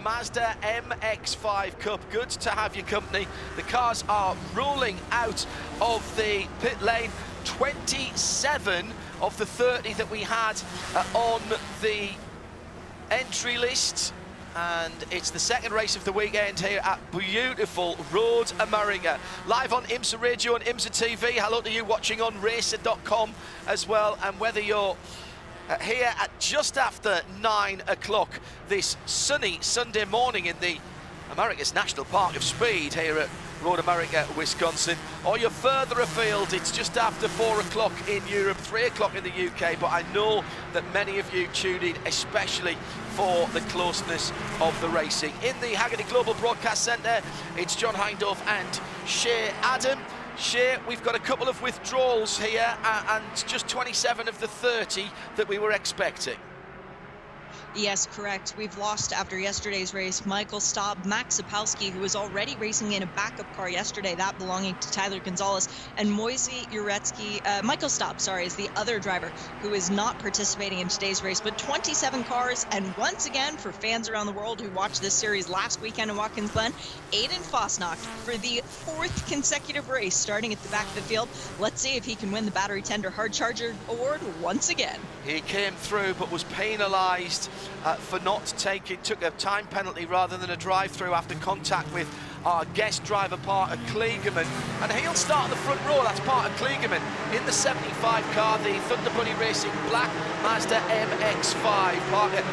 Mazda MX-5 Cup. Good to have your company. The cars are rolling out of the pit lane. 27 of the 30 that we had on the entry list. And it's the second race of the weekend here at beautiful Road America. Live on IMSA Radio and IMSA TV. Hello to you watching on racer.com as well. And whether you're here at just after 9 o'clock this sunny Sunday morning in the America's National Park of Speed here at Road America, Wisconsin, or you're further afield, it's just after 4 o'clock in Europe, 3 o'clock in the UK, but I know that many of you tuned in especially for the closeness of the racing. In the Haggerty Global Broadcast Centre, it's John Hindorf and Shea Adam. Shea, we've got a couple of withdrawals here and just 27 of the 30 that we were expecting. Yes, correct. We've lost after yesterday's race Michael Staub, Max Sapolsky, who was already racing in a backup car yesterday, that belonging to Tyler Gonzalez, and Moisey Uretsky, Michael Staub, sorry, is the other driver who is not participating in today's race. But 27 cars, and once again, for fans around the world who watched this series last weekend in Watkins Glen, Aiden Fosnacht for the 4th consecutive race starting at the back of the field. Let's see if he can win the Battery Tender Hard Charger Award once again. He came through but was penalised for not took a time penalty rather than a drive-through after contact with our guest driver, Parker Kligerman, and he'll start in the front row. That's Parker Kligerman in the 75 car, the Thunder Bunny Racing Black Mazda MX-5. Parker,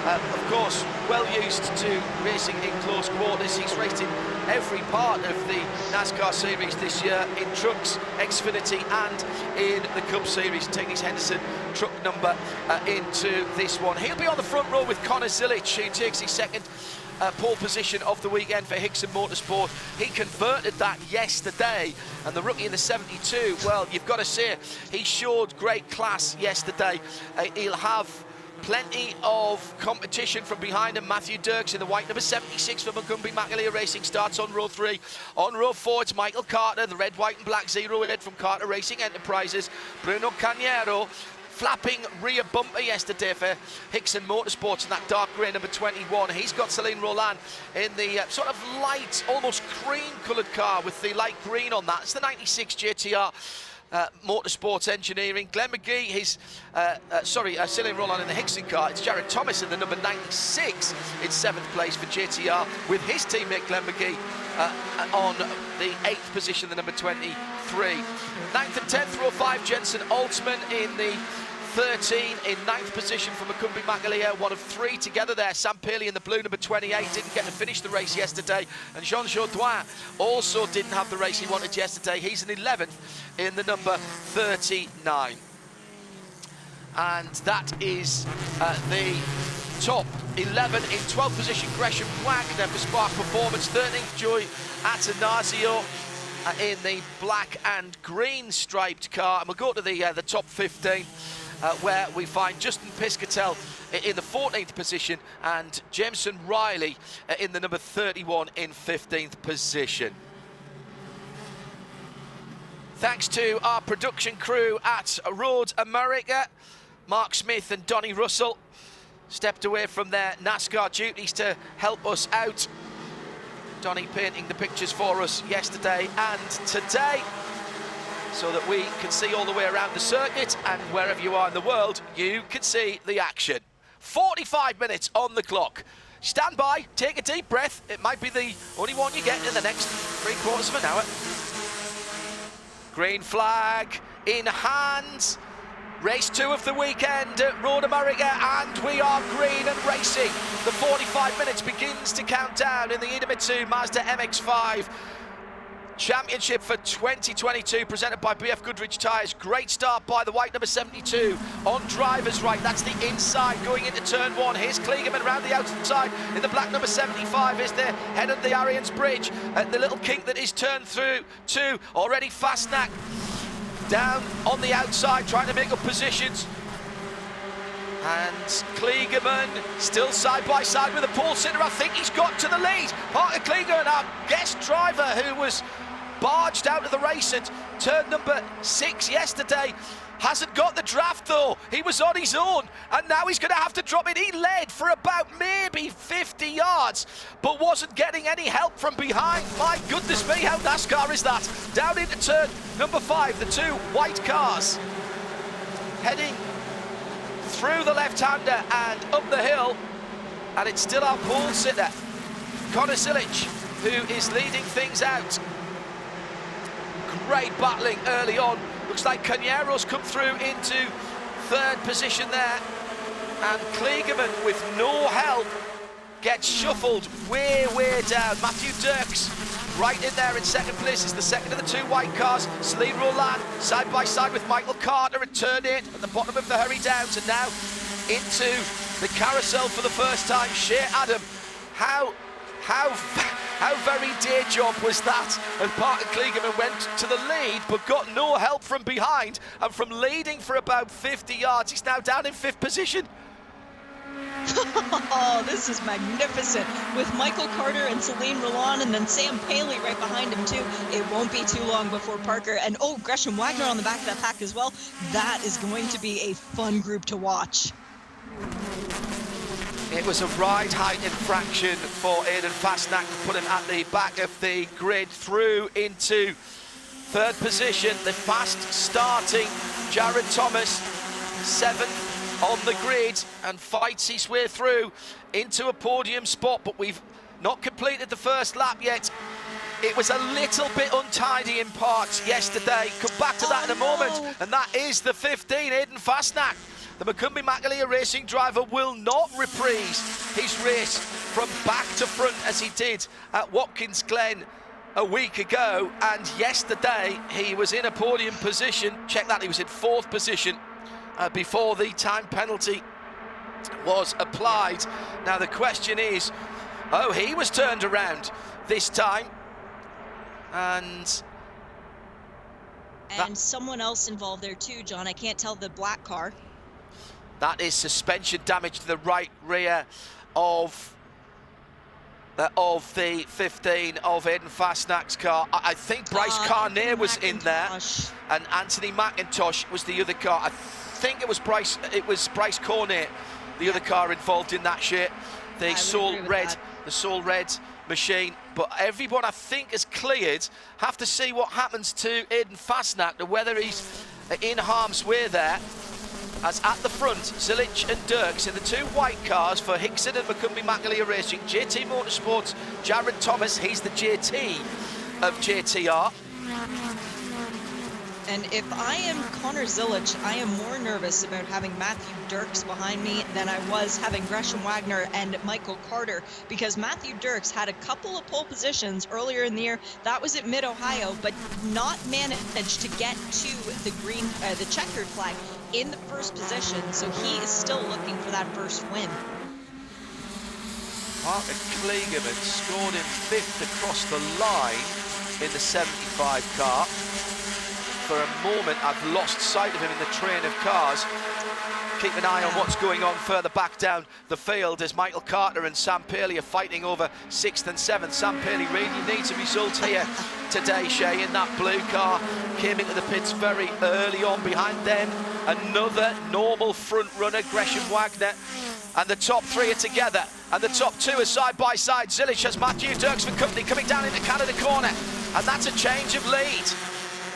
of course, well used to racing in close quarters. He's raced in every part of the NASCAR series this year, in trucks, Xfinity, and in the Cup Series, taking his Henderson truck number into this one. He'll be on the front row with Connor Zilic, who takes his second pole position of the weekend for Hickson Motorsport. He converted that yesterday, and the rookie in the 72, well, you've got to say, he showed great class yesterday. He'll have plenty of competition from behind him. Matthew Dirks in the white number 76 for Macumbi McAleer Racing starts on row 3. On row 4, it's Michael Carter, the red, white and black zero in it from Carter Racing Enterprises. Bruno Cañero, flapping rear bumper yesterday for Hickson Motorsports in that dark grey number 21. He's got Celine Roland in the sort of light, almost cream coloured car with the light green on that. It's the 96 JTR Motorsports Engineering. Glenn McGee, Celine Roland in the Hickson car. It's Jared Thomas in the number 96 in 7th place for JTR with his teammate Glenn McGee on the 8th position, the number 23. 9th and 10th, row 5, Jensen Altman in the 13 in 9th position for Macumbi McAleer, one of 3 together there. Sam Paley in the blue, number 28, didn't get to finish the race yesterday. And Jean Jourdouin also didn't have the race he wanted yesterday. He's in 11th in the number 39. And that is the top 11. In 12th position, Gresham Wagner for Spark Performance. 13th, Joy Atanasio in the black and green striped car. And we'll go to the top 15. Where we find Justin Piscatel in the 14th position and Jameson Riley in the number 31 in 15th position. Thanks to our production crew at Road America. Mark Smith and Donnie Russell stepped away from their NASCAR duties to help us out. Donnie painting the pictures for us yesterday and today, so that we can see all the way around the circuit, and wherever you are in the world, you can see the action. 45 minutes on the clock. Stand by, take a deep breath. It might be the only one you get in the next 3/4 of an hour. Green flag in hand. Race 2 of the weekend at Road America, and we are green and racing. The 45 minutes begins to count down in the Idemitsu Mazda MX-5 Championship for 2022, presented by BF Goodrich Tyres. Great start by the white number 72 on driver's right. That's the inside going into turn 1. Here's Kligerman around the outside in the black number 75 as they head under the Arians Bridge. The little kink that is turned through 2. Already Fastnack down on the outside trying to make up positions. And Kligerman still side by side with the pole sitter. I think he's got to the lead. Parker Kligerman, our guest driver, who was barged out of the race at turn number 6 yesterday. Hasn't got the draft though. He was on his own, and now he's going to have to drop it. He led for about maybe 50 yards, but wasn't getting any help from behind. My goodness me, how NASCAR is that? Down into turn number 5, the two white cars heading through the left-hander and up the hill, and it's still our pole sitter, Connor Zilic, who is leading things out. Great battling early on. Looks like Cañero's come through into 3rd position there, and Kligerman, with no help, gets shuffled way down. Matthew Dirks right in there in 2nd place, is the second of the two white cars. Celine Roland side by side with Michael Carter at turn 8 at the bottom of the hurry downs, and now into the carousel for the first time. Shea Adam, how very day job was that as Parker Kligerman went to the lead but got no help from behind, and from leading for about 50 yards he's now down in 5th position. Oh, this is magnificent, with Michael Carter and Celine Roland and then Sam Paley right behind him too. It won't be too long before Parker and Gresham Wagner on the back of that pack as well. That is going to be a fun group to watch. It was a ride height infraction for Aiden Fastnack to put him at the back of the grid, through into 3rd position. The fast starting Jared Thomas, 7th on the grid, and fights his way through into a podium spot, but we've not completed the first lap yet. It was a little bit untidy in parts yesterday. Come back to that in a moment, and that is the 15, Aiden Fastnack. The Macumbi Macaleer Racing driver will not reprise his race from back to front as he did at Watkins Glen a week ago, and yesterday he was in a podium position. Check that, he was in 4th position before the time penalty was applied. Now the question is, he was turned around this time, and someone else involved there too, John. I can't tell the black car. That is suspension damage to the right rear of the 15 of Aiden Fastnack's car. I think Bryce Carney was in there, and Anthony McIntosh was the other car. I think it was Bryce Cornet, the other car involved in that shit. The Soul Red machine. But everyone, I think, is cleared. Have to see what happens to Aiden Fastnack, or whether he's in harm's way there. As at the front, Zilic and Dirks in the two white cars for Hickson and Macumbi Macaleer Racing. JT Motorsports, Jared Thomas, he's the JT of JTR. And if I am Connor Zilic, I am more nervous about having Matthew Dirks behind me than I was having Gresham Wagner and Michael Carter, because Matthew Dirks had a couple of pole positions earlier in the year. That was at Mid-Ohio, but not managed to get to the checkered flag in the 1st position, so he is still looking for that 1st win. Parker Kligerman scored in 5th across the line in the 75 car. For a moment, I've lost sight of him in the train of cars. Keep an eye on what's going on further back down the field as Michael Carter and Sam Paley are fighting over 6th and 7th. Sam Paley really needs a result here today, Shea, in that blue car. Came into the pits very early on. Behind them, another normal front runner, Gresham Wagner. And the top 3 are together, and the top 2 are side by side. Zilic has Matthew Dirks for company coming down into Canada corner, and that's a change of lead.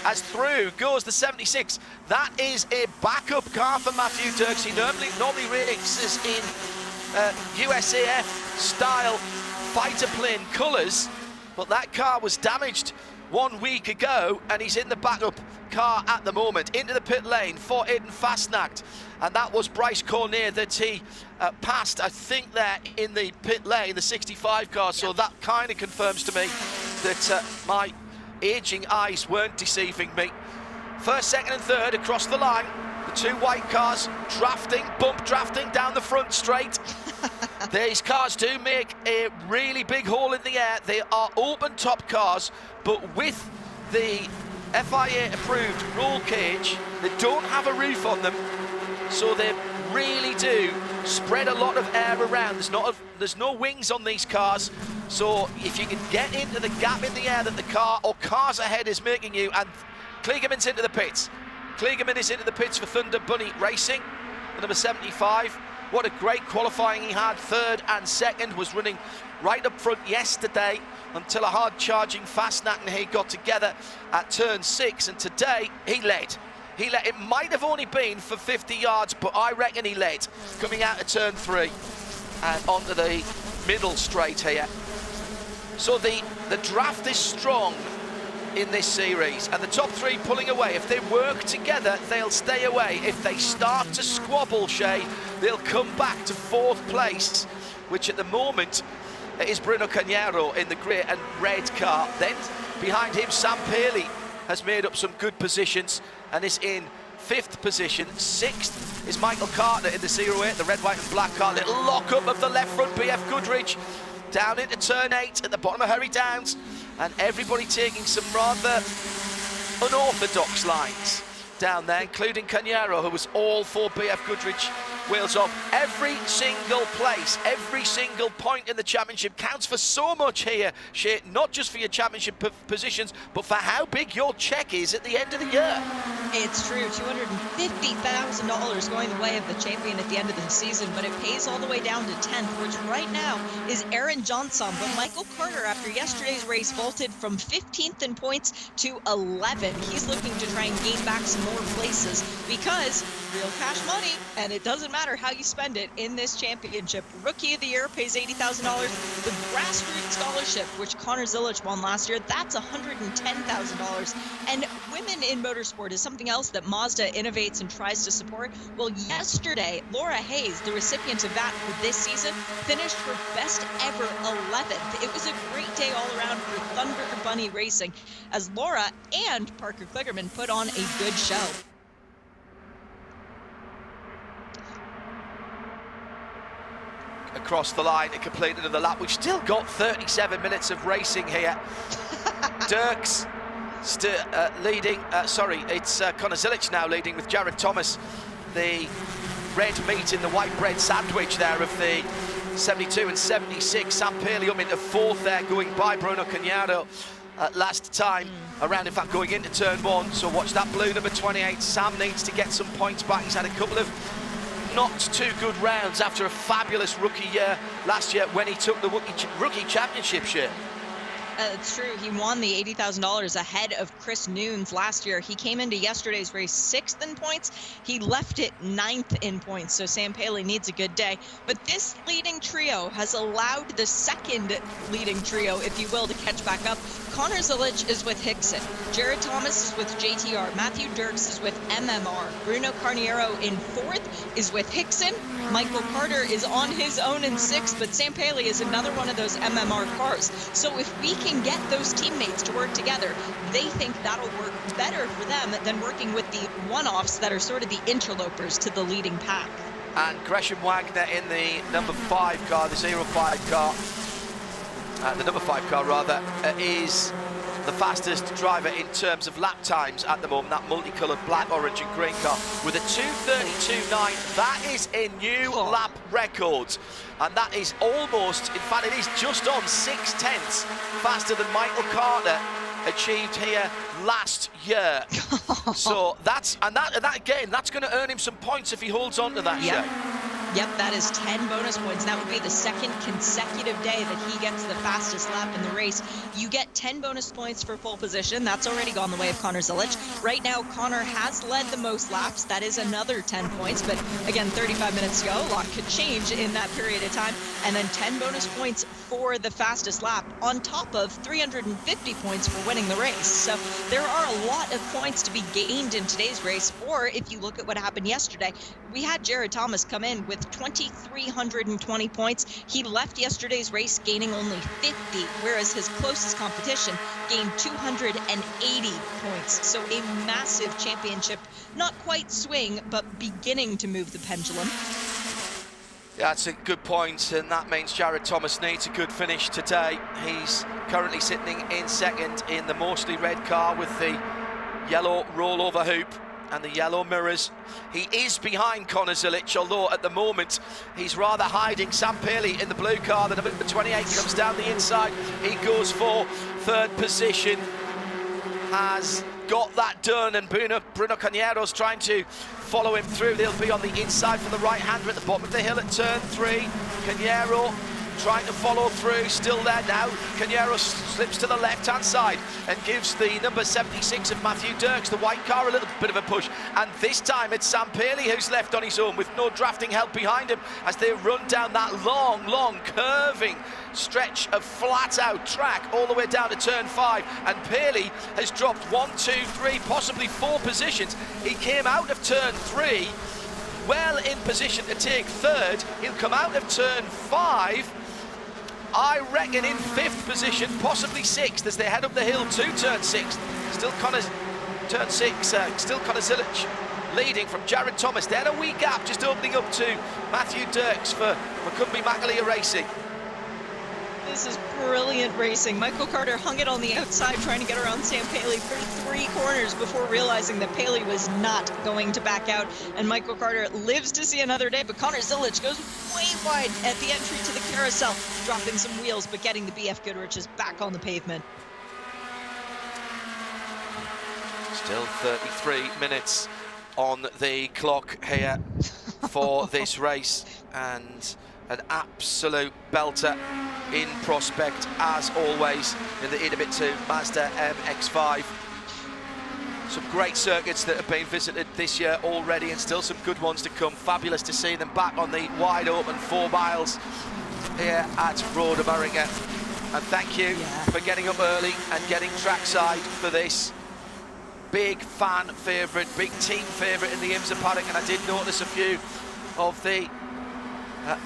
As through goes the 76. That is a backup car for Matthew Dirks. He normally races in USAF style fighter plane colours, but that car was damaged 1 week ago, and he's in the backup car at the moment. Into the pit lane for Aiden Fastnack, and that was Bryce Cornet that he passed, I think, there in the pit lane, the 65 car. So that kind of confirms to me that my aging eyes weren't deceiving me. 1st, 2nd and 3rd across the line. The two white cars bump drafting down the front straight. These cars do make a really big hole in the air. They are open top cars, but with the FIA approved roll cage, they don't have a roof on them, so they really do spread a lot of air around. There's no wings on these cars, so if you can get into the gap in the air that the car or cars ahead is making you, and Kligerman's into the pits. Kligerman is into the pits for Thunder Bunny Racing, the number 75. What a great qualifying he had. Third and second, was running right up front yesterday until a hard-charging Fastnat and he got together at turn 6, and today he led. It might have only been for 50 yards, but I reckon he led coming out of turn 3 and onto the middle straight here. So the draft is strong in this series, and the top 3 pulling away. If they work together, they'll stay away. If they start to squabble, Shay, they'll come back to 4th place, which at the moment is Bruno Cagnaro in the grey and red car. Then behind him, Sam Paley has made up some good positions and is in 5th position. 6th is Michael Carter in the 08, the red, white and black car. Little lock-up of the left front, BF Goodrich down into turn 8 at the bottom of Hurry Downs, and everybody taking some rather unorthodox lines down there, including Cagnaro, who was all for BF Goodrich wheels off. Every single place, every single point in the championship counts for so much here, Shay, not just for your championship positions, but for how big your check is at the end of the year. It's true, $250,000 going the way of the champion at the end of the season, but it pays all the way down to 10th, which right now is Aaron Johnson. But Michael Carter, after yesterday's race, vaulted from 15th in points to 11. He's looking to try and gain back some more places because real cash money, and it doesn't matter how you spend it in this championship. Rookie of the Year pays $80,000. The grassroots scholarship, which Connor Zilic won last year, that's $110,000. And women in motorsport is something else that Mazda innovates and tries to support. Well, yesterday, Laura Hayes, the recipient of that for this season, finished her best ever 11th. It was a great day all around for Thunder Bunny Racing, as Laura and Parker Kligerman put on a good show. Across the line to complete another lap. We've still got 37 minutes of racing here. Dirks leading, it's Connor Zilic now leading with Jared Thomas, the red meat in the white bread sandwich there of the 72 and 76. Sam Paley up into 4th there, going by Bruno Cagnaro last time around, in fact going into turn 1. So watch that blue number 28. Sam needs to get some points back. He's had a couple of not too good rounds after a fabulous rookie year last year when he took the rookie championship share. It's true. He won the $80,000 ahead of Chris Nunes last year. He came into yesterday's race 6th in points. He left it 9th in points. So Sam Paley needs a good day. But this leading trio has allowed the second leading trio, if you will, to catch back up. Connor Zilic is with Hickson. Jared Thomas is with JTR. Matthew Dirks is with MMR. Bruno Carniero in 4th is with Hickson. Michael Carter is on his own in 6th, but Sam Paley is another one of those MMR cars. So if we can get those teammates to work together, they think that'll work better for them than working with the one-offs that are sort of the interlopers to the leading pack. And Gresham Wagner in the number 5 car, the 05 car, the number 5 car rather, is the fastest driver in terms of lap times at the moment, that multicoloured black, orange and green car with a 2:32.9. That is a new lap record, and that is almost, in fact it is just on 6/10 faster than Michael Carter achieved here last year. So that's going to earn him some points if he holds on to that. Yep. Yep, that is 10 bonus points. That would be the second consecutive day that he gets the fastest lap in the race. You get 10 bonus points for pole position. That's already gone the way of Connor Zilic. Right now, Connor has led the most laps. That is another 10 points. But again, 35 minutes to go. A lot could change in that period of time. And then 10 bonus points for the fastest lap on top of 350 points for winning the race. So there are a lot of points to be gained in today's race. Or if you look at what happened yesterday, we had Jared Thomas come in with 2,320 points. He left yesterday's race gaining only 50, whereas his closest competition gained 280 points. So a massive championship, not quite swing, but beginning to move the pendulum. Yeah, that's a good point, and that means Jared Thomas needs a good finish today. He's currently sitting in 2nd in the mostly red car with the yellow rollover hoop and the yellow mirrors. He is behind Connor Zilic, although at the moment he's rather hiding. Sam Paley in the blue car, the number 28 comes down the inside. He goes for 3rd position. has got that done, and Bruno Cañero's trying to follow him through. They'll be on the inside for the right-hander at the bottom of the hill at turn 3. Cañero trying to follow through, still there now. Cañero slips to the left-hand side and gives the number 76 of Matthew Dirks, the white car, a little bit of a push. And this time it's Sam Paley who's left on his own with no drafting help behind him as they run down that long curving stretch of flat-out track all the way down to turn 5. And Paley has dropped 1, 2, 3, possibly 4 positions. He came out of turn 3 well in position to take 3rd. He'll come out of turn 5, I reckon, in 5th position, possibly 6th, as they head up the hill to turn 6. Still turn 6, still Connor Zilic leading from Jared Thomas. Then a wee gap just opening up to Matthew Dirks for Macumbi Magalia Racing. This is brilliant racing. Michael Carter hung it on the outside trying to get around Sam Paley for 3 corners before realizing that Paley was not going to back out, and Michael Carter lives to see another day. But Connor Zilic goes way wide at the entry to the carousel, dropping some wheels but getting the BF Goodrich's back on the pavement. Still 33 minutes on the clock here for this race, and an absolute belter in prospect as always in the Idemitsu Mazda MX-5. Some great circuits that have been visited this year already, and still some good ones to come. Fabulous to see them back on the wide open 4 miles here at Road America. And thank you for getting up early and getting trackside for this. Big fan favourite, big team favourite in the IMSA paddock, and I did notice a few of the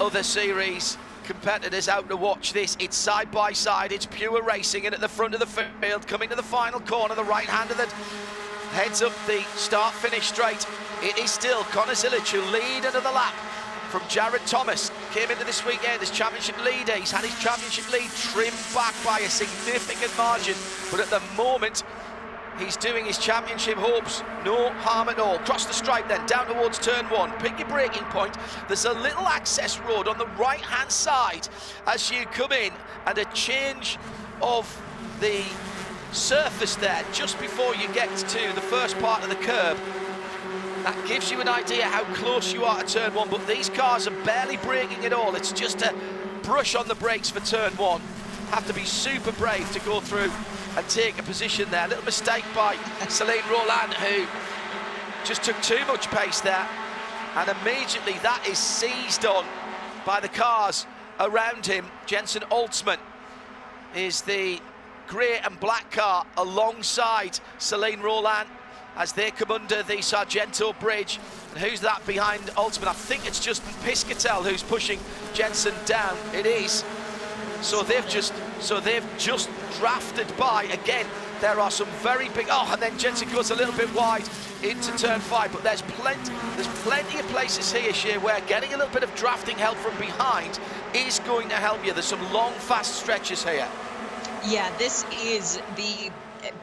other series competitors out to watch this. It's side by side, it's pure racing, and at the front of the field, coming to the final corner, the right-hander that heads up the start-finish straight, it is still Connor Zilic who lead another lap from Jared Thomas. Came into this weekend as championship leader. He's had his championship lead trimmed back by a significant margin, but at the moment he's doing his championship hopes no harm at all. Cross the stripe then, down towards turn 1. Pick your braking point. There's a little access road on the right-hand side as you come in, and a change of the surface there just before you get to the first part of the curb. That gives you an idea how close you are to turn 1, but these cars are barely braking at all. It's just a brush on the brakes for turn 1. Have to be super brave to go through and take a position there. A little mistake by Celine Roland, who just took too much pace there, and immediately that is seized on by the cars around him. Jensen Altsman is the grey and black car alongside Celine Roland as they come under the Sargento Bridge. And who's that behind Altsman? I think it's Justin Piscatel who's pushing Jensen down. It is. So they've just drafted by. Again, there are some very big, and then Jensen goes a little bit wide into turn 5, but there's plenty of places here, Shea, where getting a little bit of drafting help from behind is going to help you. There's some long, fast stretches here. Yeah, this is the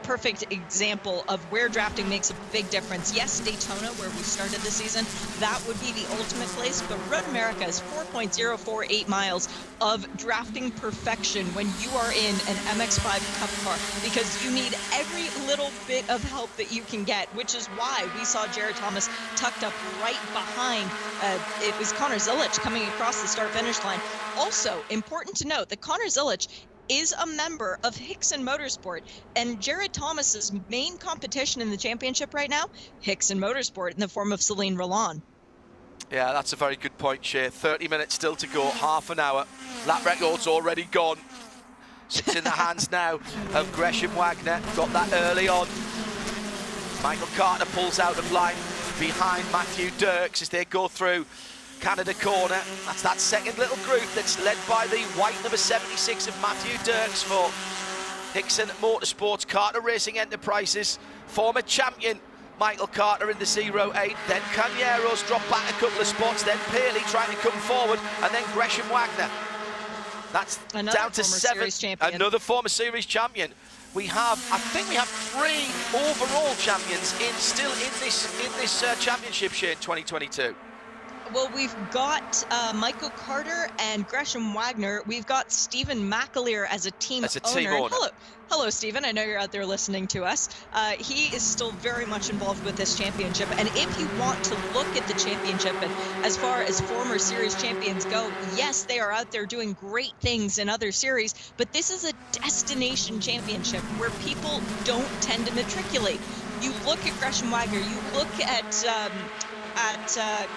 perfect example of where drafting makes a big difference. Yes, Daytona, where we started the season, that would be the ultimate place, but Road America is 4.048 miles of drafting perfection when you are in an MX-5 Cup car, because you need every little bit of help that you can get, which is why we saw Jared Thomas tucked up right behind. It was Connor Zilic coming across the start-finish line. Also, important to note that Connor Zilic is a member of Hickson Motorsport, and Jared Thomas's main competition in the championship right now, Hickson Motorsport, in the form of Celine Roland. Yeah, that's a very good point, Shea. 30 minutes still to go, half an hour. Lap record's already gone. Sits in the hands now of Gresham Wagner. Got that early on. Michael Carter pulls out of line behind Matthew Dirks as they go through Canada corner. That's that second little group that's led by the white number 76 of Matthew Dirks for Hickson Motorsports, Carter Racing Enterprises. Former champion Michael Carter in the 08. Then Cañero's dropped back a couple of spots. Then Paley trying to come forward, and then Gresham Wagner. That's another down to 7. Another former series champion. I think we have 3 overall champions still in this championship, Shea, in 2022. Well, we've got Michael Carter and Gresham Wagner. We've got Stephen McAleer as a team owner. Hello, Stephen. I know you're out there listening to us. He is still very much involved with this championship. And if you want to look at the championship, and as far as former series champions go, yes, they are out there doing great things in other series, but this is a destination championship where people don't tend to matriculate. You look at Gresham Wagner, you look at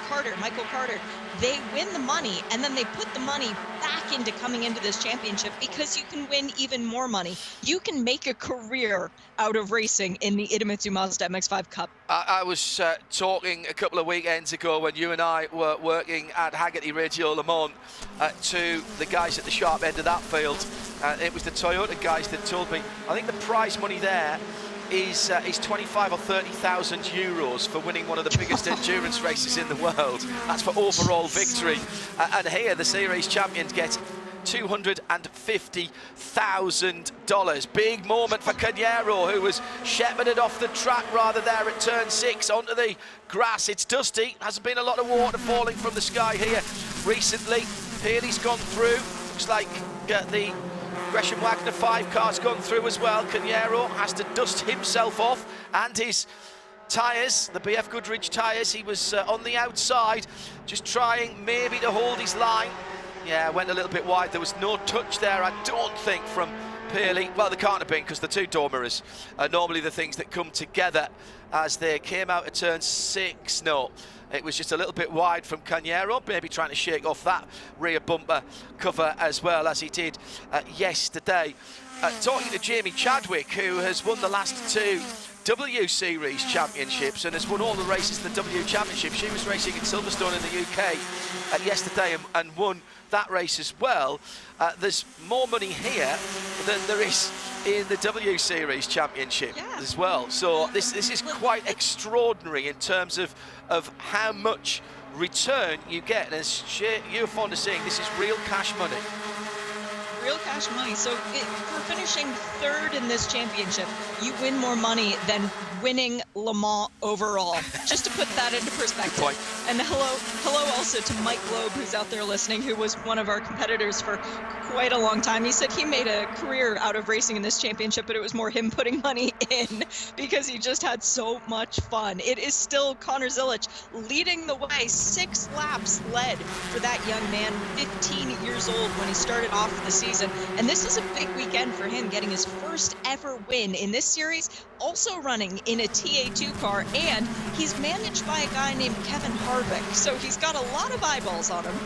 Carter, Michael Carter, they win the money and then they put the money back into coming into this championship because you can win even more money. You can make a career out of racing in the Idemitsu Mazda MX-5 Cup. I was talking a couple of weekends ago when you and I were working at Haggerty Radio Le Mans to the guys at the sharp end of that field. It was the Toyota guys that told me, I think the prize money there is 25 or 30,000 euros for winning one of the biggest endurance races in the world. That's for overall victory. And here the series champions get $250,000. Big moment for Cañero, who was shepherded off the track rather there at turn 6 onto the grass. It's dusty. Hasn't been a lot of water falling from the sky here recently. Pearlie's gone through. Looks like the Gresham Wagner 5 car's gone through as well. Cañero has to dust himself off and his tyres, the BF Goodrich tyres. He was on the outside, just trying maybe to hold his line. Yeah, went a little bit wide. There was no touch there, I don't think, from Pearlie. Well, there can't have been, because the two door mirrors are normally the things that come together as they came out of turn 6. No, it was just a little bit wide from Cañero, maybe trying to shake off that rear bumper cover as well as he did yesterday. Talking to Jamie Chadwick, who has won the last 2 W Series championships and has won all the races in the W Championship. She was racing in Silverstone in the UK yesterday and won that race as well. There's more money here than there is in the W Series Championship as well. So this is quite extraordinary in terms of how much return you get. And as you're fond of saying, this is real cash money. Real cash money. So for finishing 3rd in this championship, you win more money than winning Le Mans overall. Just to put that into perspective. And hello also to Mike Loeb, who's out there listening, who was one of our competitors for quite a long time. He said he made a career out of racing in this championship, but it was more him putting money in because he just had so much fun. It is still Connor Zilic leading the way. 6 laps led for that young man, 15 years old when he started off the season. And this is a big weekend for him, getting his first ever win in this series, also running in a TA2 car, and he's managed by a guy named Kevin Harvick, so he's got a lot of eyeballs on him.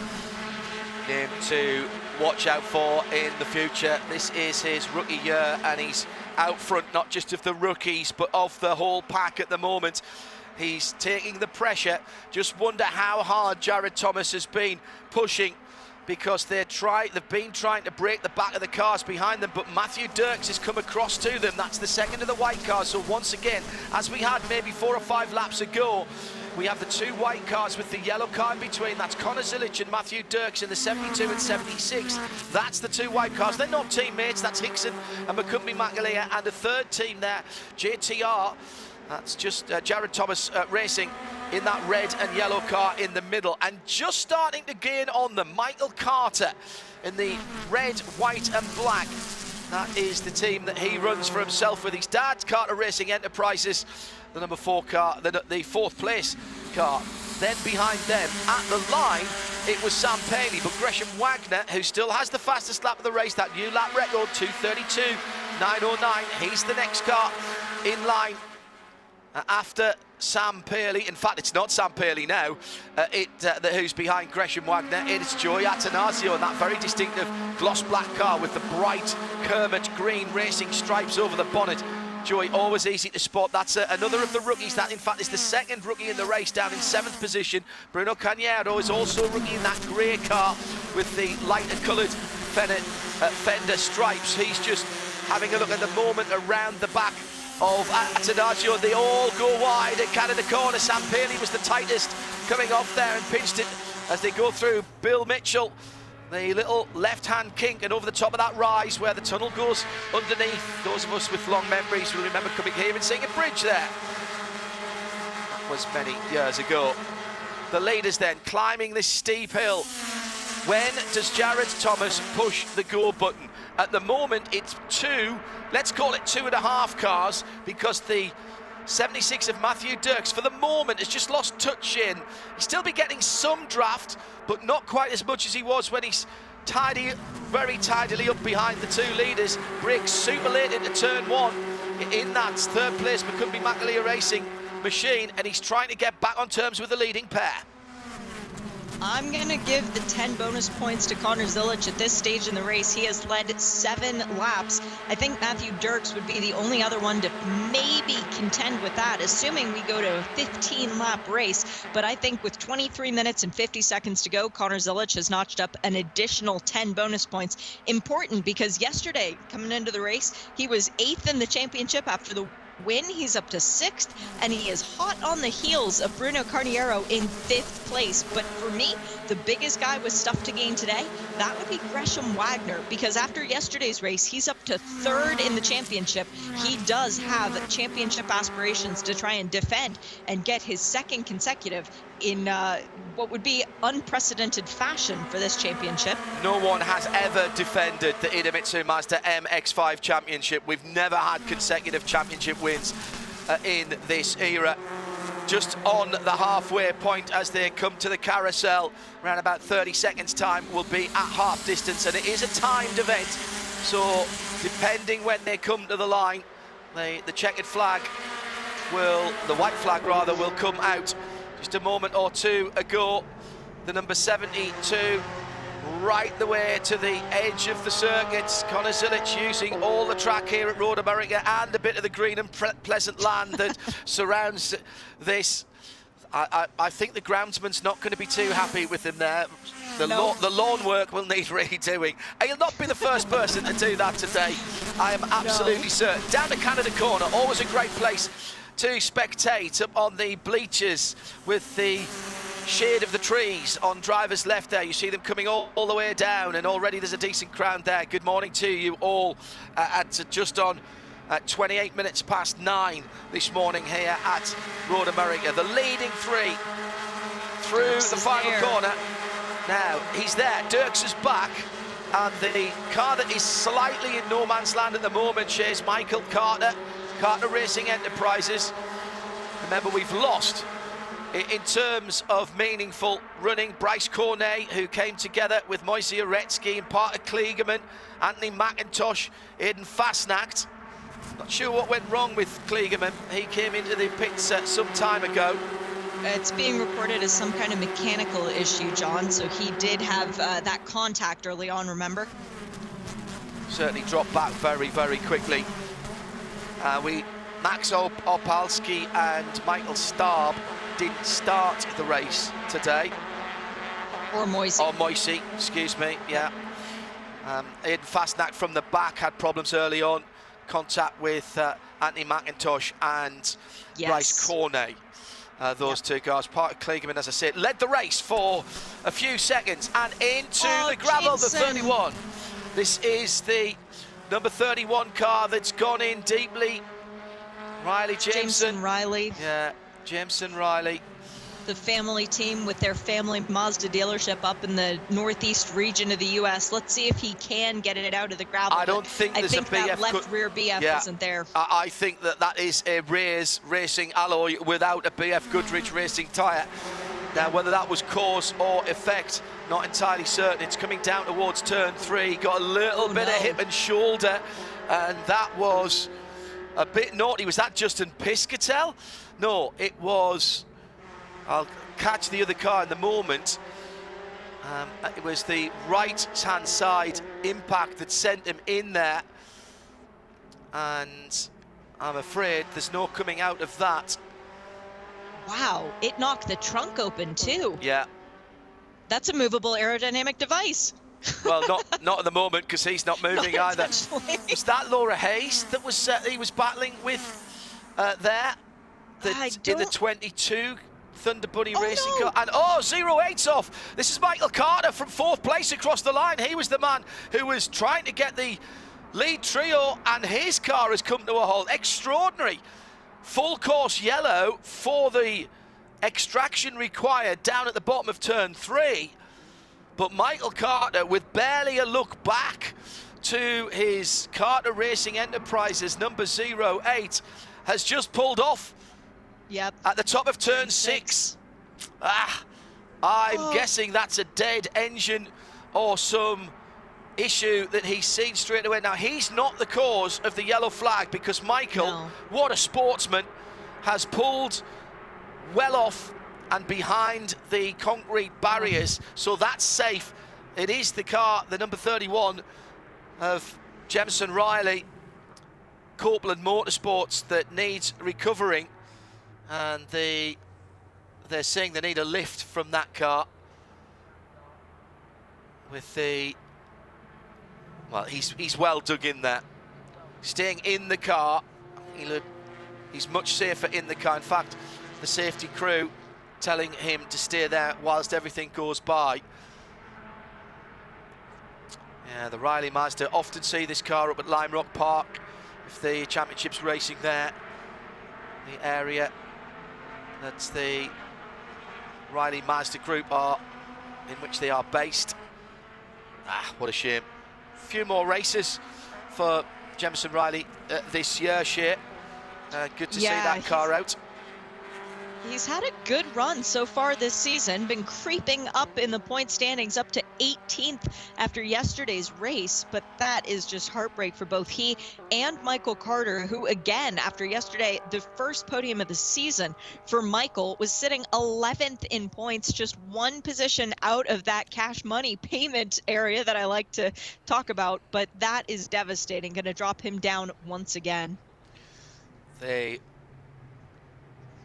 Him to watch out for in the future. This is his rookie year, and he's out front not just of the rookies but of the whole pack at the moment. He's taking the pressure. Just wonder how hard Jared Thomas has been pushing, because they've been trying to break the back of the cars behind them, but Matthew Dirks has come across to them. That's the second of the white cars. So once again, as we had maybe 4 or 5 laps ago, we have the 2 white cars with the yellow car in between. That's Connor Zilic and Matthew Dirks in the 72 and 76. That's the 2 white cars. They're not teammates. That's Hickson and McCumbee McAleer, and a third team there, JTR. That's just Jared Thomas racing in that red and yellow car in the middle, and just starting to gain on them, Michael Carter in the red, white and black. That is the team that he runs for himself with his dad, Carter Racing Enterprises, the number 4 car, the 4th place car. Then behind them at the line, it was Sam Paley, but Gresham Wagner, who still has the fastest lap of the race, that new lap record, 2:32.909. He's the next car in line after Sam Paley. In fact, it's not Sam Paley now, who's behind Gresham Wagner. It's Joey Atanasio in that very distinctive gloss black car with the bright Kermit green racing stripes over the bonnet. Joey, always easy to spot. That's another of the rookies. That, in fact, is the second rookie in the race, down in 7th position. Bruno Cañero is also a rookie in that grey car with the lighter coloured fender stripes. He's just having a look at the moment around the back of Atanasio. They all go wide at Canada corner. Sam Paley was the tightest, coming off there and pinched it as they go through Bill Mitchell. The little left-hand kink, and over the top of that rise where the tunnel goes underneath. Those of us with long memories will remember coming here and seeing a bridge there. That was many years ago. the leaders then climbing this steep hill. When does Jared Thomas push the go button? At the moment, it's two, let's call it 2.5 cars, because the 76 of Matthew Dirks, for the moment, has just lost touch in. He'll still be getting some draft, but not quite as much as he was when he's very tidily up behind the two leaders. Brakes super late into turn one. In that third place, McCumbee Macaleer Racing machine, and he's trying to get back on terms with the leading pair. I'm going to give the 10 bonus points to Connor Zilic at this stage in the race. He has led 7 laps. I think Matthew Dirks would be the only other one to maybe contend with that, assuming we go to a 15-lap race. But I think with 23 minutes and 50 seconds to go, Connor Zilic has notched up an additional 10 bonus points. Important because yesterday, coming into the race, he was 8th in the championship after the win. He's up to 6th, and he is hot on the heels of Bruno Carniero in 5th place. But for me, the biggest guy with stuff to gain today, that would be Gresham Wagner, because after yesterday's race, he's up to 3rd in the championship. He does have championship aspirations to try and defend and get his 2nd consecutive in what would be unprecedented fashion for this championship. No one has ever defended the Idemitsu Mazda MX-5 Championship. We've never had consecutive championship wins in this era. Just on the halfway point as they come to the carousel, around about 30 seconds time will be at half distance, and it is a timed event, so depending when they come to the line, the checkered flag will, the white flag rather, will come out. Just a moment or two ago, the number 72 right the way to the edge of the circuit. Connor Zilic using all the track here at Road America and a bit of the green and pleasant land that surrounds this. I think the groundsman's not going to be too happy with him there. The lawn work will need redoing. He'll not be the first person to do that today, I am absolutely certain. Down to Canada Corner, always a great place to spectate, up on the bleachers with the shade of the trees on driver's left there. You see them coming all the way down, and already there's a decent crowd there. Good morning to you all at just on 28 minutes past 9 this morning here at Road America. The leading 3 through the final corner. Now he's there, Dirks is back, and the car that is slightly in no man's land at the moment shares Michael Carter Racing Enterprises. Remember, we've lost in terms of meaningful running. Bryce Cornet, who came together with Moise Uretsky and part of Kligerman, Anthony McIntosh, Aidan Fastnacht. Not sure what went wrong with Kligerman. He came into the pits some time ago. It's being reported as some kind of mechanical issue, John, so he did have that contact early on, remember? Certainly dropped back very, very quickly. Max Opalski and Michael Staub didn't start the race today. Or Moise. Or Moise, excuse me, yeah. Aidan Fastnacht from the back had problems early on. Contact with Anthony McIntosh and Bryce Cornet. Those two cars, part of Kligerman, as I said, led the race for a few seconds, and into the gravel, the 31. This is the number 31 car that's gone in deeply. Riley Jameson Riley. Yeah, Jameson Riley. The family team with their family Mazda dealership up in the northeast region of the U.S. Let's see if he can get it out of the gravel. I don't think there's a BF. That left rear BF isn't there. I think that is a Reyes Racing alloy without a BF Goodrich Racing tyre. Now, whether that was cause or effect, not entirely certain. It's coming down towards turn 3. Got a little bit of hip and shoulder, and that was a bit naughty. Was that Justin Piscatel? No, it was... I'll catch the other car in the moment. It was the right-hand side impact that sent him in there. And I'm afraid there's no coming out of that. Wow, it knocked the trunk open too. Yeah. That's a movable aerodynamic device. Well, not at the moment, because he's not moving either. Was that Laura Hayes that was he was battling with there? In the 22 Thunder Bunny Racing car. And 0-8's off. This is Michael Carter from 4th place across the line. He was the man who was trying to get the lead trio, and his car has come to a halt. Extraordinary. Full course yellow for the extraction required down at the bottom of turn 3. But Michael Carter, with barely a look back to his Carter Racing Enterprises number 08, has just pulled off. Yep. At the top of turn 6. I'm guessing that's a dead engine or some issue that he's seen straight away. Now, he's not the cause of the yellow flag, because Michael, what a sportsman, has pulled well off and behind the concrete barriers, so that's safe. It is the car, the number 31 of Jemison Riley, Copeland Motorsports, that needs recovering, and they're saying they need a lift from that car. With the, well, he's well dug in there, staying in the car. He's much safer in the car. In fact, the safety crew telling him to stay there whilst everything goes by. Yeah, the Riley Mazda often see this car up at Lime Rock Park if the championship's racing there. The area that the Riley Mazda group are, in which they are based. What a shame. A few more races for Jemison Riley this year, Shea. Good to see that car out. He's had a good run so far this season, been creeping up in the point standings up to 18th after yesterday's race, but that is just heartbreak for both he and Michael Carter, who again, after yesterday, the first podium of the season for Michael, was sitting 11th in points, just one position out of that cash money payment area that I like to talk about, but that is devastating, going to drop him down once again. The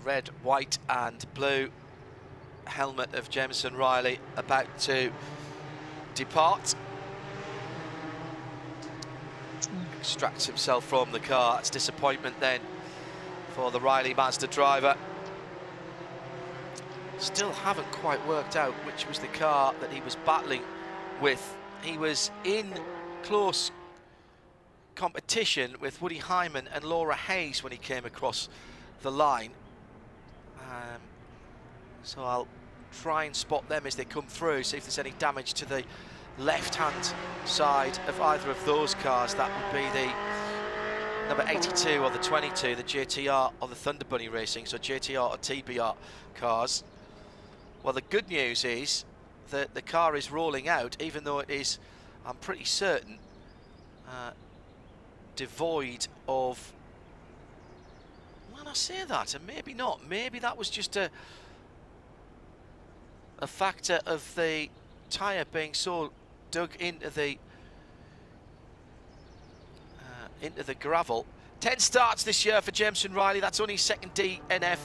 red, white and blue helmet of Jemison Riley about to depart. Extracts himself from the car. It's disappointment then for the Riley Mazda driver. Still haven't quite worked out which was the car that he was battling with. He was in close competition with Woody Hyman and Laura Hayes when he came across the line. So I'll try and spot them as they come through, see if there's any damage to the left-hand side of either of those cars. That would be the number 82 or the 22, the JTR or the Thunder Bunny Racing, so JTR or TBR cars. Well, the good news is that the car is rolling out, even though it is, I'm pretty certain, devoid of, well, I say that, and maybe not. Maybe that was just a factor of the tyre being so dug into the gravel. 10 starts this year for Jemison Riley. That's only his second DNF.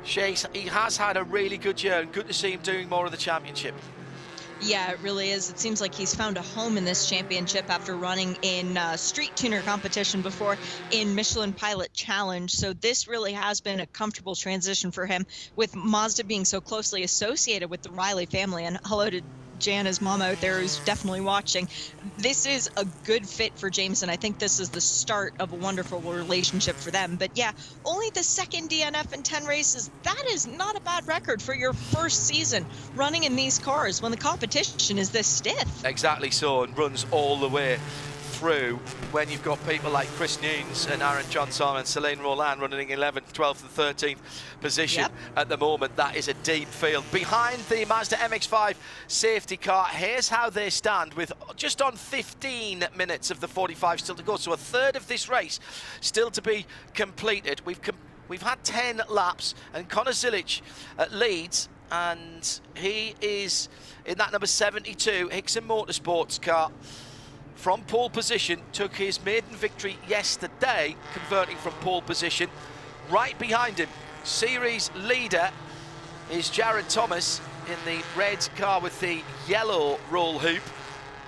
He has had a really good year, and good to see him doing more of the championship. Yeah, it really is. It seems like he's found a home in this championship after running in street tuner competition before in Michelin Pilot Challenge. So this really has been a comfortable transition for him, with Mazda being so closely associated with the Riley family. And hello to Jana's mom out there who's definitely watching. This is a good fit for Jameson. I think this is the start of a wonderful relationship for them. But yeah, only the second DNF in 10 races. That is not a bad record for your first season running in these cars when the competition is this stiff. Exactly so, and runs all the way through when you've got people like Chris Nunes and Aaron Johnson and Celine Roland running in 11th, 12th and 13th position at the moment. That is a deep field. Behind the Mazda MX-5 safety car, here's how they stand with just on 15 minutes of the 45 still to go. So a third of this race still to be completed. We've had 10 laps, and Connor Zilic leads, and he is in that number 72 Hickson Motorsports car. From pole position, took his maiden victory yesterday, converting from pole position. Right behind him, series leader is Jared Thomas in the red car with the yellow roll hoop,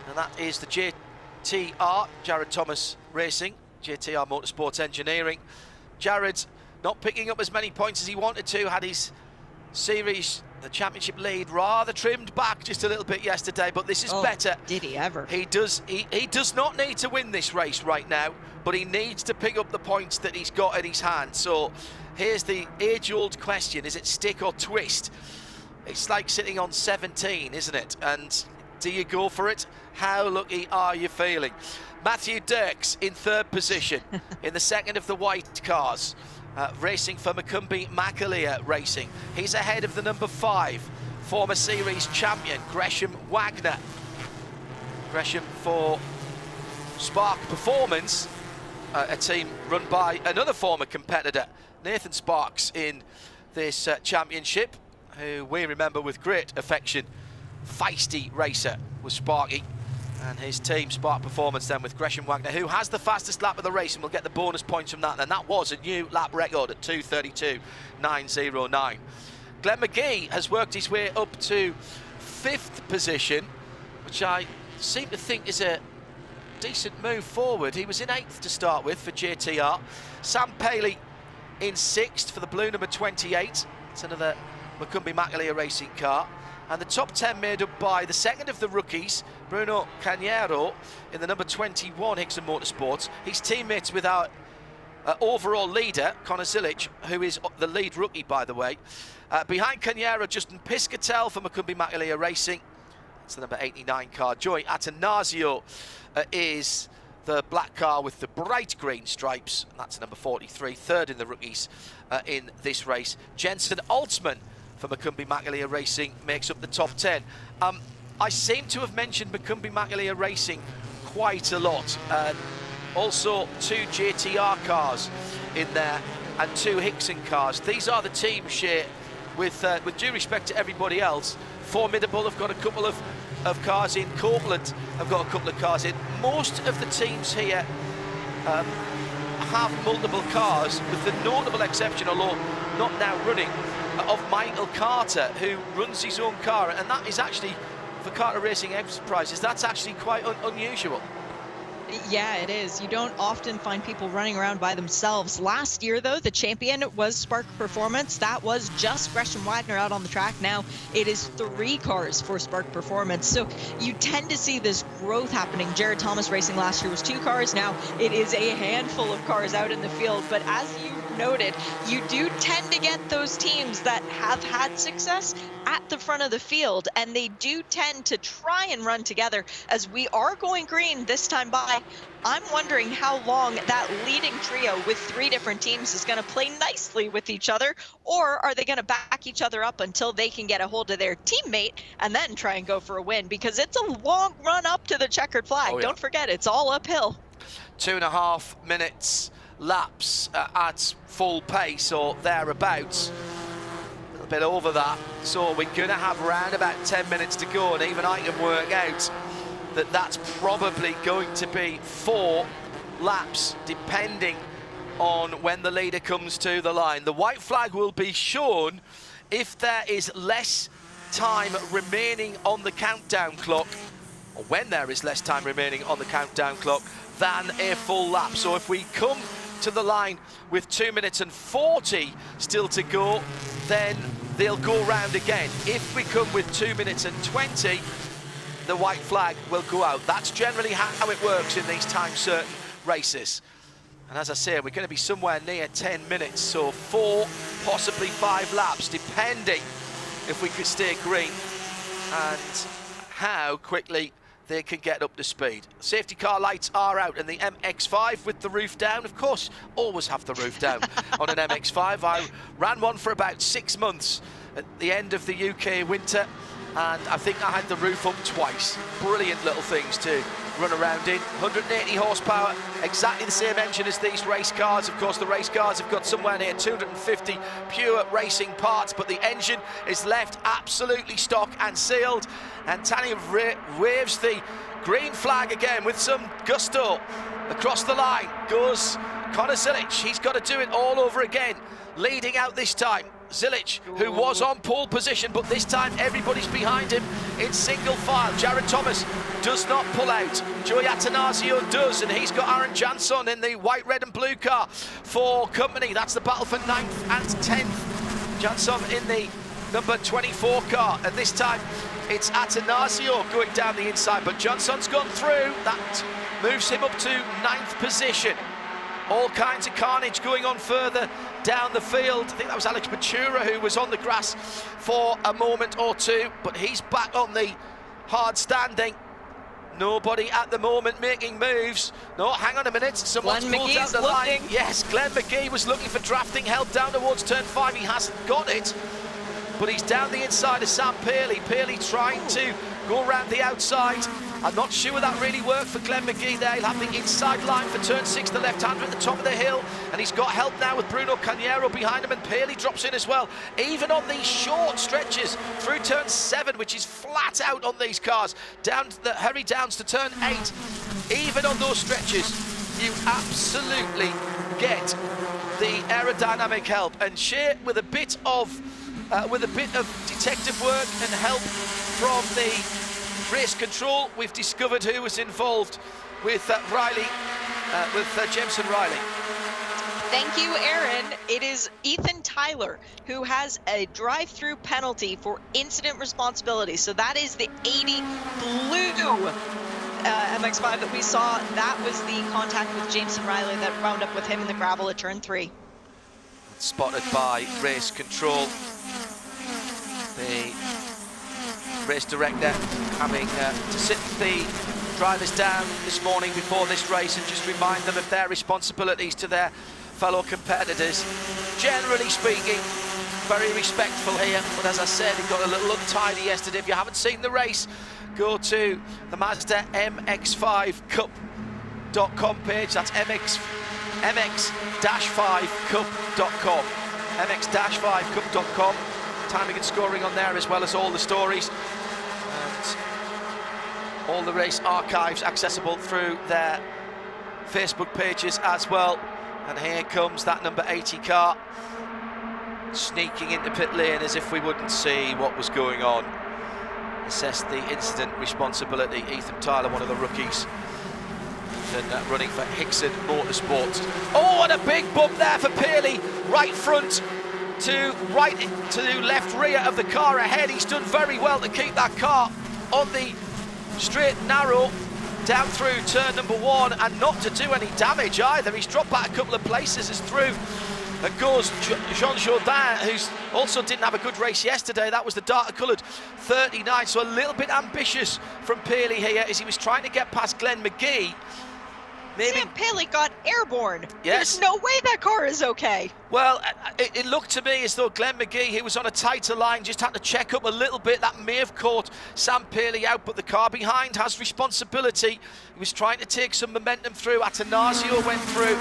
and that is the JTR, Jared Thomas Racing, JTR Motorsports Engineering. Jared not picking up as many points as he wanted to, had his series The championship lead rather trimmed back just a little bit yesterday, but this is better. Did he ever? He does not need to win this race right now, but he needs to pick up the points that he's got in his hand. So here's the age-old question: is it stick or twist? It's like sitting on 17, isn't it? And do you go for it? How lucky are you feeling? Matthew Dirks in third position in the second of the white cars. Racing for McCumbee-McAleer Racing. He's ahead of the number 5, former series champion, Gresham Wagner. Gresham for Spark Performance, a team run by another former competitor, Nathan Sparks, in this championship, who we remember with great affection. Feisty racer was Sparky. And his team, Spark Performance, then with Gresham Wagner, who has the fastest lap of the race and will get the bonus points from that. And that was a new lap record at 2:32.909. Glenn McGee has worked his way up to 5th position, which I seem to think is a decent move forward. He was in 8th to start with for JTR. Sam Paley in 6th for the blue number 28. It's another McCumbee-McAleer Racing car. And the top 10 made up by the second of the rookies, Bruno Cagnaro, in the number 21 Hickson Motorsports. He's teammates with our overall leader, Connor Zilic, who is the lead rookie, by the way. Behind Cagnaro, Justin Piscatel for McCumbee-McAleer Racing. That's the number 89 car. Joey Atanasio is the black car with the bright green stripes. And that's number 43, third in the rookies in this race. Jensen Altman for McCumbee-McAleer Racing makes up the top 10. I seem to have mentioned McCumbee-McAleer Racing quite a lot. Also 2 JTR cars in there and 2 Hickson cars. These are the teams, Shea, with due respect to everybody else. Formidable have got a couple of cars in. Copeland have got a couple of cars in. Most of the teams here have multiple cars, with the notable exception, although not now running, of Michael Carter, who runs his own car, and that is actually, for Carter Racing Enterprises, that's actually quite unusual. Yeah, it is. You don't often find people running around by themselves. Last year, though, the champion was Spark Performance. That was just Gresham Wagner out on the track. Now it is 3 cars for Spark Performance. So you tend to see this growth happening. Jared Thomas Racing last year was 2 cars. Now it is a handful of cars out in the field. But as you noted, you do tend to get those teams that have had success at the front of the field, and they do tend to try and run together. As we are going green this time by, I'm wondering how long that leading trio with 3 different teams is going to play nicely with each other, or are they going to back each other up until they can get a hold of their teammate and then try and go for a win, because it's a long run up to the checkered flag. Don't forget, it's all uphill. 2.5 minutes laps at full pace or thereabouts, a little bit over that, so we're going to have around about 10 minutes to go, and even I can work out that that's probably going to be 4 laps, depending on when the leader comes to the line. The white flag will be shown if there is less time remaining on the countdown clock, or when there is less time remaining on the countdown clock than a full lap. So if we come to the line with 2 minutes and 40 still to go, then they'll go round again. If we come with 2 minutes and 20, the white flag will go out. That's generally how it works in these time-certain races. And as I say, we're going to be somewhere near 10 minutes, so 4, possibly 5 laps, depending if we could stay green and how quickly they can get up to speed. Safety car lights are out, and the MX-5 with the roof down. Of course, always have the roof down on an MX-5. I ran one for about 6 months at the end of the UK winter, and I think I had the roof up twice. Brilliant little things to run around in. 180 horsepower, exactly the same engine as these race cars. Of course, the race cars have got somewhere near 250 pure racing parts, but the engine is left absolutely stock and sealed. And Tanya waves the green flag again with some gusto. Across the line goes Connor Zilic. He's got to do it all over again, leading out this time. Zilic, who was on pole position, but this time everybody's behind him in single file. Jared Thomas does not pull out. Joey Atanasio does, and he's got Aaron Jansson in the white, red and blue car for company. That's the battle for 9th and 10th. Jansson in the number 24 car, and this time it's Atanasio going down the inside, but Johnson's gone through. That moves him up to 9th position. All kinds of carnage going on further down the field. I think that was Alex Matura who was on the grass for a moment or two, but he's back on the hard standing. Nobody at the moment making moves. No, hang on a minute. Someone's pulled down the line. Yes, Glenn McGee was looking for drafting help down towards turn 5. He hasn't got it, but he's down the inside of Sam Paley. Paley trying to go around the outside. I'm not sure that really worked for Glenn McGee there. He'll have the inside line for turn 6, the left-hander at the top of the hill, and he's got help now with Bruno Cañero behind him, and Paley drops in as well. Even on these short stretches through turn 7, which is flat out on these cars, down to the hurry downs to turn 8, even on those stretches, you absolutely get the aerodynamic help. And Shea, with a bit of detective work and help from the race control, we've discovered who was involved with Riley, Jameson Riley. Thank you, Aaron. It is Ethan Tyler who has a drive-through penalty for incident responsibility. So that is the 80 blue MX-5 that we saw. That was the contact with Jameson Riley that wound up with him in the gravel at turn 3. Spotted by race control. The race director having to sit the drivers down this morning before this race and just remind them of their responsibilities to their fellow competitors. Generally speaking, very respectful here, but as I said, it got a little untidy yesterday. If you haven't seen the race, go to the Mazda MX-5 Cup.com page. That's MX-5Cup.com. MX-5Cup.com. Timing and scoring on there, as well as all the stories and all the race archives accessible through their Facebook pages as well. And here comes that number 80 car sneaking into pit lane as if we wouldn't see what was going on. Assess the incident responsibility. Ethan Tyler, one of the rookies, and running for Hickson Motorsports. Oh, and a big bump there for Paley, right front to left rear of the car ahead. He's done very well to keep that car on the straight and narrow down through turn number 1 and not to do any damage either. He's dropped back a couple of places as through goes Jean Jourdain, who's also didn't have a good race yesterday. That was the darker coloured 39, so a little bit ambitious from Paley here as he was trying to get past Glenn McGee. Maybe Sam Paley got airborne. Yes. There's no way that car is okay. Well, it looked to me as though Glenn McGee, he was on a tighter line, just had to check up a little bit. That may have caught Sam Paley out, but the car behind has responsibility. He was trying to take some momentum through. Atanasio went through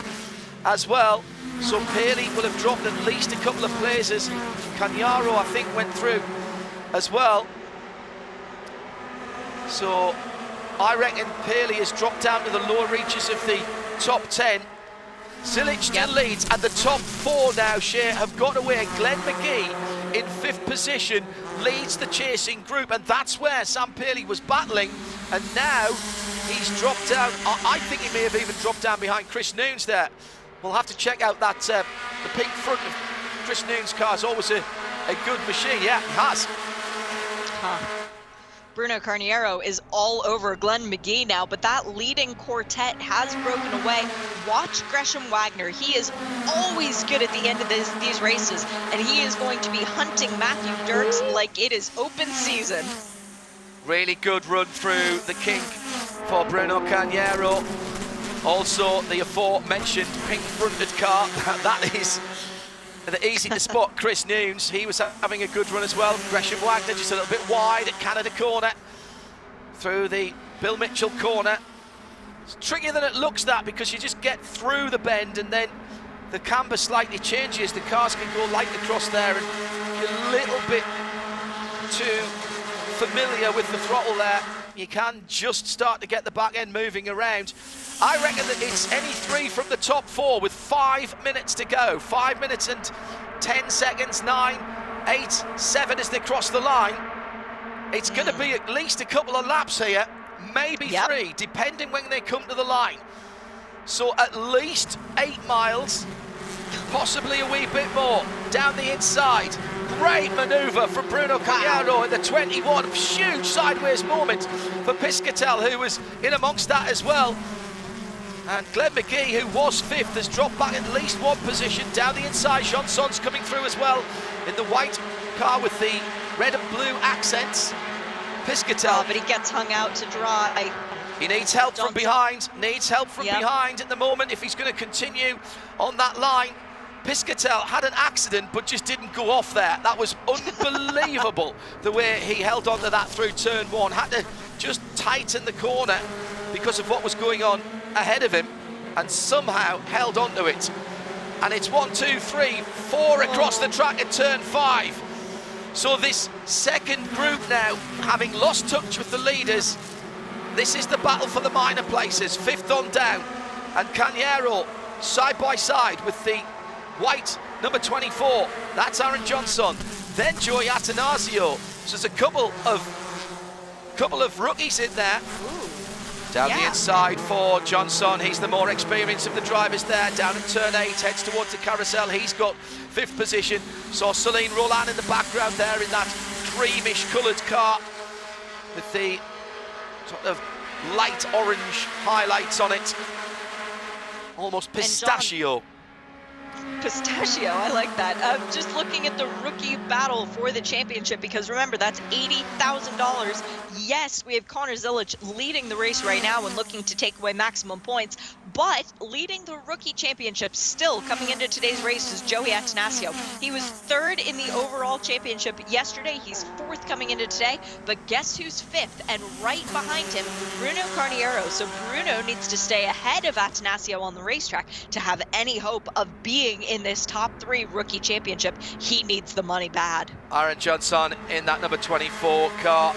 as well. So Paley will have dropped at least a couple of places. Cañero, I think, went through as well. So I reckon Paley has dropped down to the lower reaches of the top 10. Silic still leads, and the top 4 now, Shea, have got away. Glenn McGee in 5th position leads the chasing group, and that's where Sam Paley was battling, and now he's dropped down. I think he may have even dropped down behind Chris Noons there. We'll have to check out that the pink front of Chris Noons' car is always a good machine. Yeah, he has. Bruno Cañero is all over Glenn McGee now, but that leading quartet has broken away. Watch Gresham Wagner. He is always good at the end of these races, and he is going to be hunting Matthew Dirks like it is open season. Really good run through the kink for Bruno Cañero. Also, the aforementioned pink-fronted car. That is easy to spot. Chris Noons, he was having a good run as well. Gresham Wagner just a little bit wide at Canada corner. Through the Bill Mitchell corner. It's trickier than it looks, that, because you just get through the bend and then the camber slightly changes. The cars can go light across there, and if you're a little bit too familiar with the throttle there, you can just start to get the back end moving around. I reckon that it's any 3 from the top 4 with 5 minutes to go. 5 minutes and 10 seconds, 9, 8, 7 as they cross the line. It's going to be at least a couple of laps here, maybe 3, depending when they come to the line. So at least 8 miles, possibly a wee bit more, down the inside. great manoeuvre from Bruno Cagliaro in the 21. Huge sideways moment for Piscatel, who was in amongst that as well. And Glenn McGee, who was 5th, has dropped back at least 1 position down the inside. Johnson's coming through as well in the white car with the red and blue accents. Piscatel. Oh, but he gets hung out to dry. He needs help from behind, behind at the moment if he's going to continue on that line. Piscatel had an accident but just didn't go off there. That was unbelievable the way he held on to that through turn 1. Had to just tighten the corner because of what was going on ahead of him and somehow held on to it. And it's 1, 2, 3, 4 across the track at turn 5. So this second group now, having lost touch with the leaders, this is the battle for the minor places, 5th on down. And Cagliaro side by side with the white number 24. That's Aaron Johnson. Then Joey Atanasio. So there's a couple of rookies in there. Down the inside for Johnson. He's the more experienced of the drivers there. Down at turn 8, heads towards the carousel. He's got 5th position. Saw Celine Roland in the background there in that creamish coloured car with the sort of light orange highlights on it. Almost pistachio. Pistachio, I like that. Just looking at the rookie battle for the championship, because remember, that's $80,000. Yes, we have Connor Zilic leading the race right now and looking to take away maximum points, but leading the rookie championship still coming into today's race is Joey Atanasio. He was 3rd in the overall championship yesterday. He's 4th coming into today, but guess who's 5th? And right behind him, Bruno Carniero. So Bruno needs to stay ahead of Atanasio on the racetrack to have any hope of being in this top 3 rookie championship. He needs the money bad. Aaron Johnson in that number 24 car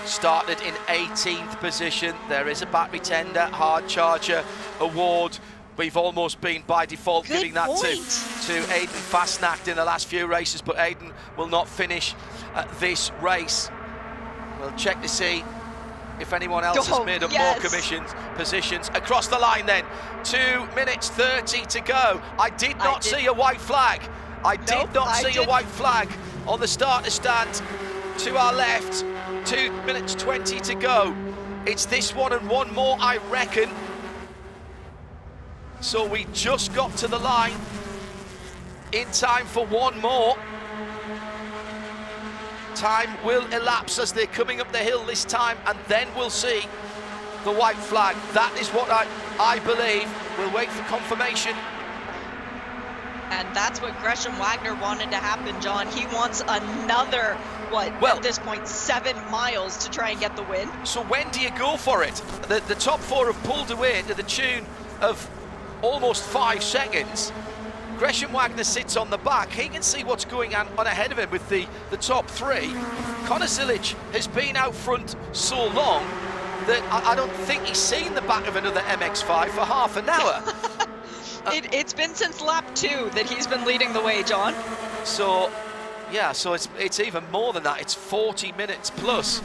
started in 18th position. There is a battery tender hard charger award. We've almost been by default giving that to Aidan Fastnacht in the last few races, but Aidan will not finish this race. We'll check to see if anyone else has made up more positions. Across the line then, 2 minutes 30 to go. I did not see a white flag. I did not see a white flag on the starter stand to our left. 2 minutes 20 to go. It's this one and one more, I reckon. So we just got to the line in time for one more. Time will elapse as they're coming up the hill this time, and then we'll see the white flag. That is what I believe. We'll wait for confirmation. And that's what Gresham Wagner wanted to happen, John. He wants another, at this point, 7 miles to try and get the win. So when do you go for it? The top 4 have pulled away to the tune of almost 5 seconds. Gresham Wagner sits on the back. He can see what's going on ahead of him with the top 3. Connor Zilic has been out front so long that I don't think he's seen the back of another MX-5 for half an hour. It's been since lap 2 that he's been leading the way, John. So, yeah, so it's even more than that. It's 40 minutes plus.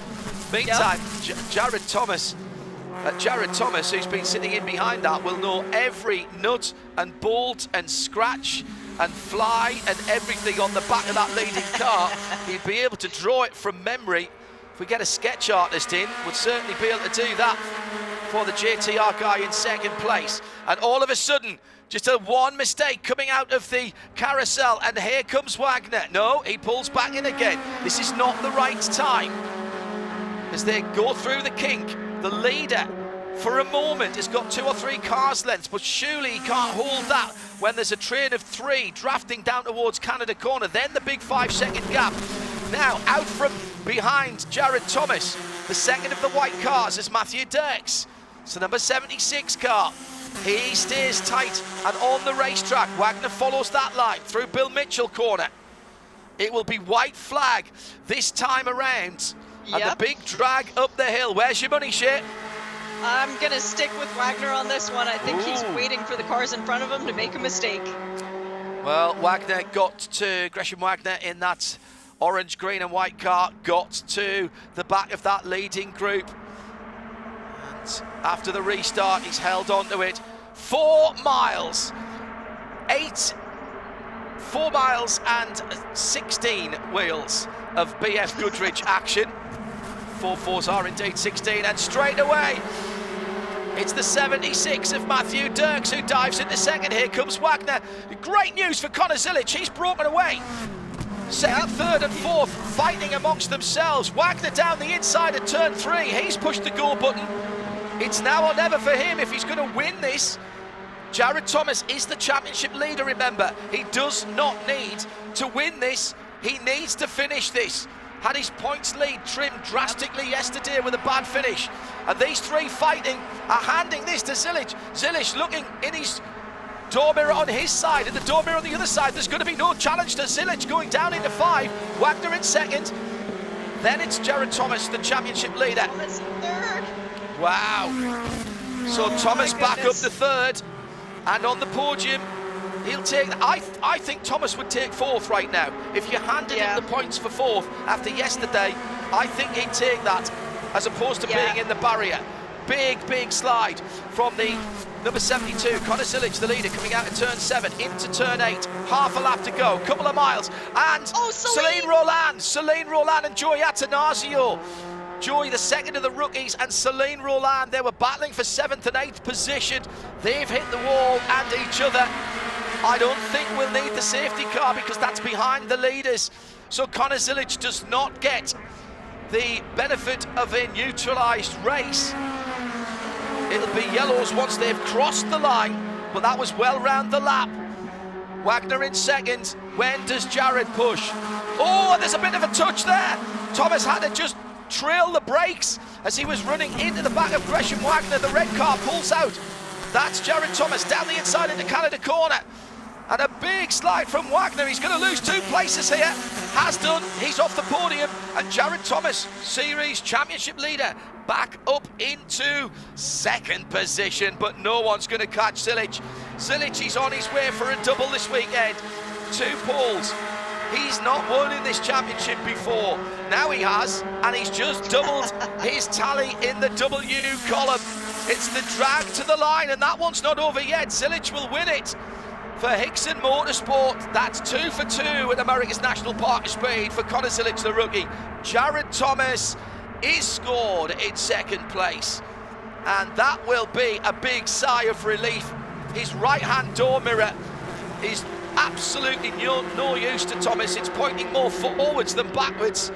Meantime, Jared Thomas, who's been sitting in behind that, will know every nut and bolt and scratch and fly and everything on the back of that leading car. He'd be able to draw it from memory. If we get a sketch artist in, we'll certainly be able to do that for the JTR guy in 2nd place. And all of a sudden, just a one mistake coming out of the carousel, and here comes Wagner. No, he pulls back in again. This is not the right time. As they go through the kink, the leader, for a moment, has got 2 or 3 cars lengths, but surely he can't hold that when there's a train of 3 drafting down towards Canada Corner. Then the big 5-second gap. Now, out from behind Jared Thomas, the second of the white cars is Matthew Dirks. So number 76 car. He stays tight and on the racetrack. Wagner follows that line through Bill Mitchell Corner. It will be white flag this time around. And the big drag up the hill. Where's your money, Shay? I'm going to stick with Wagner on this one. I think he's waiting for the cars in front of him to make a mistake. Well, Wagner got to, Gresham Wagner in that orange, green and white car, got to the back of that leading group. And after the restart, he's held on to it. 4 miles, 8 4 miles and 16 wheels of BF Goodrich action. 4.4s are indeed 16, and straight away it's the 76 of Matthew Dirks who dives into second. Here comes Wagner. Great news for Connor Zilic, he's broken away. Second, third and fourth fighting amongst themselves. Wagner down the inside at turn 3, he's pushed the go button. It's now or never for him if he's going to win this. Jared Thomas is the championship leader, remember. He does not need to win this, he needs to finish this. Had his points lead trimmed drastically yesterday with a bad finish. And these three fighting are handing this to Zilic. Zilic looking in his door mirror on his side and the door mirror on the other side. There's going to be no challenge to Zilic going down into 5. Wagner in second. Then it's Jared Thomas, the championship leader. Thomas third. Wow. So Thomas back up to third. And on the podium, he'll take, I think Thomas would take 4th right now. If you handed him the points for 4th after yesterday, I think he'd take that as opposed to being in the barrier. Big slide from the number 72, Connor Zilic, the leader, coming out of turn 7 into turn 8. Half a lap to go, couple of miles. And Celine Roland and Joey Atanasio. Joey, the second of the rookies, and Celine Roland, they were battling for 7th and 8th position. They've hit the wall and each other. I don't think we'll need the safety car because that's behind the leaders. So Connor Zilic does not get the benefit of a neutralised race. It'll be yellows once they've crossed the line, but that was well round the lap. Wagner in second. When does Jared push? Oh, there's a bit of a touch there. Thomas had to just trail the brakes as he was running into the back of Gresham Wagner. The red car pulls out. That's Jared Thomas down the inside into Canada corner. And a big slide from Wagner. He's going to lose 2 places here. Has done. He's off the podium. And Jared Thomas, series championship leader, back up into second position. But no one's going to catch Zilic. Zilic, he's on his way for a double this weekend. 2 poles. He's not won in this championship before. Now he has, and he's just doubled his tally in the W column. It's the drag to the line, and that one's not over yet. Zilic will win it. For Hickson Motorsport, that's 2 for 2 at America's National Park of Speed for Connor Zilic, the rookie. Jared Thomas is scored in second place, and that will be a big sigh of relief. His right-hand door mirror is absolutely no use to Thomas. It's pointing more forwards than backwards,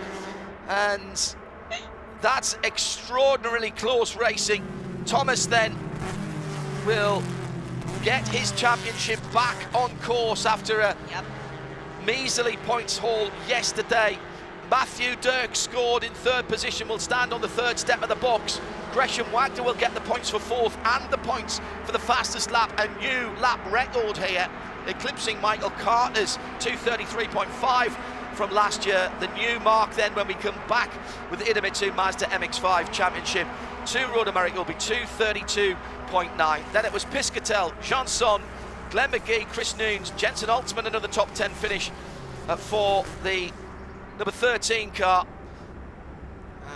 and that's extraordinarily close racing. Thomas then will get his championship back on course after a measly points haul yesterday. Matthew Dirks scored in 3rd position, will stand on the 3rd step of the box. Gresham Wagner will get the points for 4th and the points for the fastest lap. A new lap record here, eclipsing Michael Carter's 2:33.5 from last year. The new mark then when we come back with the Idemitsu Mazda MX-5 Championship to Road America will be 2:32.9. Then it was Piscatel, Janson, Glenn McGee, Chris Noons, Jensen Altman, another top 10 finish for the number 13 car.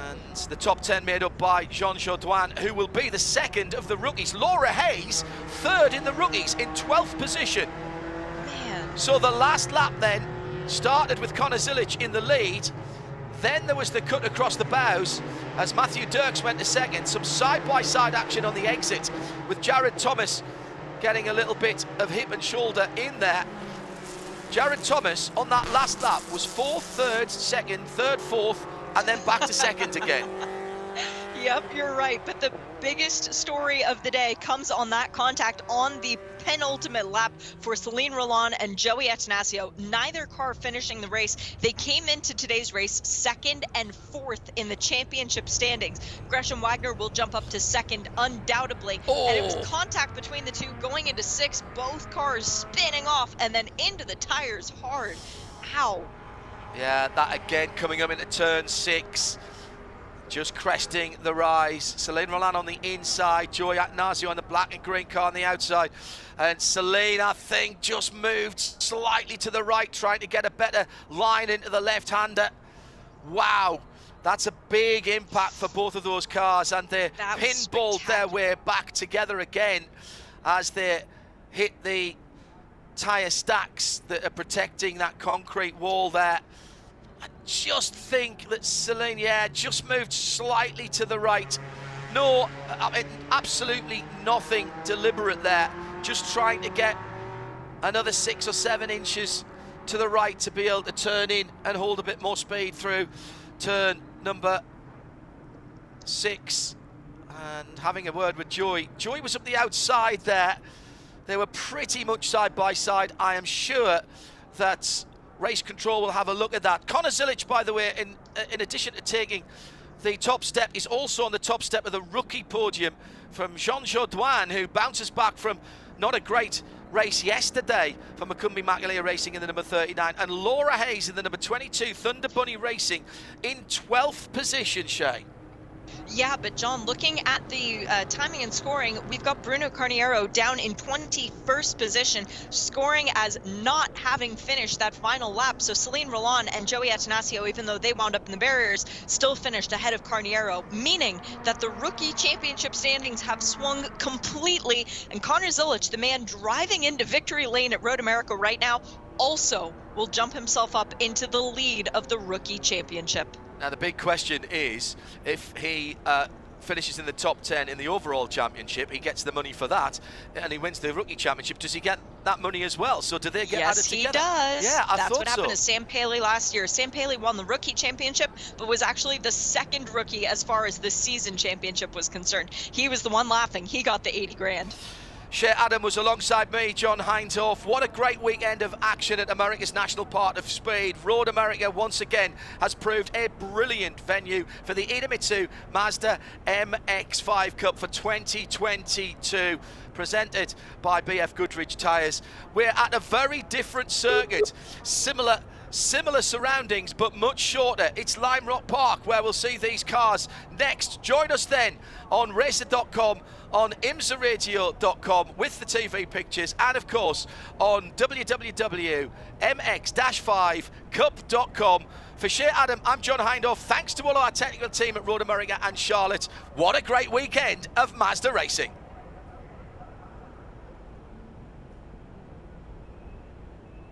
And the top 10 made up by Jean Jourdouin, who will be the second of the rookies. Laura Hayes, 3rd in the rookies in 12th position. Man. So the last lap then started with Connor Zilic in the lead. Then there was the cut across the bows as Matthew Dirks went to second. Some side-by-side action on the exit with Jared Thomas getting a little bit of hip and shoulder in there. Jared Thomas on that last lap was 4th, 3rd, 2nd, 3rd, 4th, and then back to second again. Yep, you're right. But the biggest story of the day comes on that contact on the penultimate lap for Celine Roland and Joey Atanasio. Neither car finishing the race. They came into today's race 2nd and 4th in the championship standings. Gresham Wagner will jump up to 2nd undoubtedly. And it was contact between the two going into 6th, both cars spinning off and then into the tires hard. Ow. Yeah, that again coming up into turn 6. Just cresting the rise. Celine Roland on the inside, Joey Atanasio on the black and green car on the outside. And Celine, I think, just moved slightly to the right, trying to get a better line into the left-hander. Wow, that's a big impact for both of those cars, and they pinballed their way back together again as they hit the tyre stacks that are protecting that concrete wall there. I just think that Celine, just moved slightly to the right. No, absolutely nothing deliberate there. Just trying to get another 6 or 7 inches to the right to be able to turn in and hold a bit more speed through turn number 6. And having a word with Joy. Joy was up the outside there. They were pretty much side by side. I am sure that race control will have a look at that. Connor Zilic, by the way, in addition to taking the top step, is also on the top step of the rookie podium from Jean Jourdouin, who bounces back from not a great race yesterday for Macumbi Macalia Racing in the number 39, and Laura Hayes in the number 22, Thunder Bunny Racing in 12th position, Shay. Yeah, but John, looking at the timing and scoring, we've got Bruno Carniero down in 21st position, scoring as not having finished that final lap. So Celine Roland and Joey Atanasio, even though they wound up in the barriers, still finished ahead of Carniero, meaning that the rookie championship standings have swung completely. And Connor Zilic, the man driving into victory lane at Road America right now, also will jump himself up into the lead of the rookie championship. Now the big question is, if he finishes in the top 10 in the overall championship, he gets the money for that, and he wins the rookie championship, does he get that money as well? So do they get added together? Yes, he does. Yeah, I That's thought what happened so. to Sam Paley last year. Sam Paley won the rookie championship, but was actually the second rookie as far as the season championship was concerned. He was the one laughing. He got the 80 grand. Shea Adam was alongside me, John Hindhaugh. What a great weekend of action at America's National Part of Speed. Road America once again has proved a brilliant venue for the Idemitsu Mazda MX-5 Cup for 2022, presented by BF Goodrich Tyres. We're at a very different circuit, similar surroundings, but much shorter. It's Lime Rock Park, where we'll see these cars next. Join us then on racer.com, on imsaradio.com with the TV pictures, and of course on www.mx-5cup.com. For Shea Adam, I'm John Hindhaugh. Thanks to all our technical team at Road America and Charlotte. What a great weekend of Mazda racing.